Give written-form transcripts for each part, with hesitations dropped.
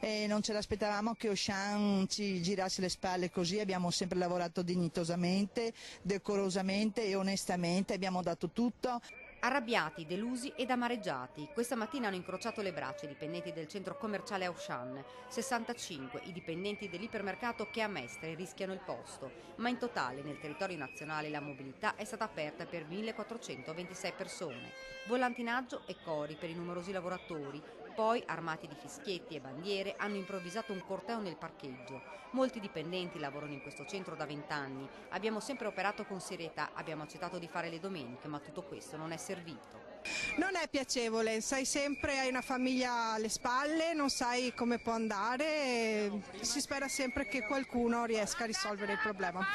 e non ce l'aspettavamo che Auchan ci girasse le spalle così. Abbiamo sempre lavorato dignitosamente, decorosamente e onestamente, abbiamo dato tutto. Arrabbiati, delusi ed amareggiati, questa mattina hanno incrociato le braccia i dipendenti del centro commerciale Auchan, 65 i dipendenti dell'ipermercato che a Mestre rischiano il posto, ma in totale nel territorio nazionale la mobilità è stata aperta per 1426 persone, volantinaggio e cori per i numerosi lavoratori. Poi, armati di fischietti e bandiere, hanno improvvisato un corteo nel parcheggio. Molti dipendenti lavorano in questo centro da 20 anni. Abbiamo sempre operato con serietà, abbiamo accettato di fare le domeniche, ma tutto questo non è servito. Non è piacevole, sai sempre hai una famiglia alle spalle, non sai come può andare e si spera sempre che qualcuno riesca a risolvere il problema.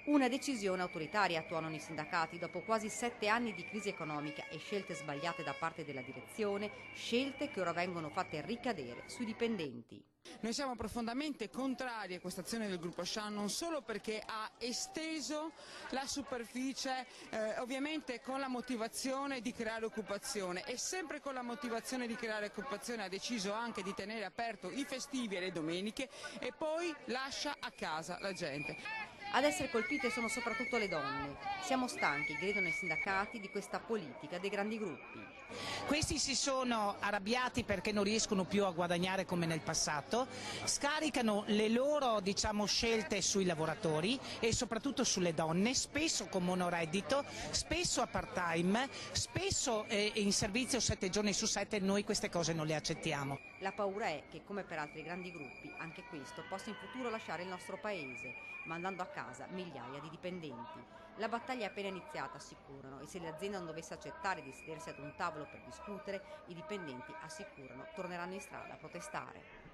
Una decisione autoritaria, tuonano i sindacati, dopo quasi 7 anni di crisi economica e scelte sbagliate da parte della direzione, scelte che ora vengono fatte ricadere sui dipendenti. Noi siamo profondamente contrari a questa azione del gruppo Auchan, non solo perché ha esteso la superficie, ovviamente con la motivazione di creare occupazione, e sempre con la motivazione di creare occupazione ha deciso anche di tenere aperto i festivi e le domeniche e poi lascia a casa la gente. Ad essere colpite sono soprattutto le donne. Siamo stanchi, gridano i sindacati, di questa politica dei grandi gruppi. Questi si sono arrabbiati perché non riescono più a guadagnare come nel passato, scaricano le loro scelte sui lavoratori e soprattutto sulle donne, spesso con monoreddito, spesso a part-time, spesso in servizio 7 giorni su 7, noi queste cose non le accettiamo. La paura è che, come per altri grandi gruppi, anche questo possa in futuro lasciare il nostro paese, mandando a casa migliaia di dipendenti. La battaglia è appena iniziata, assicurano, e se l'azienda non dovesse accettare di sedersi ad un tavolo per discutere, i dipendenti, assicurano, torneranno in strada a protestare.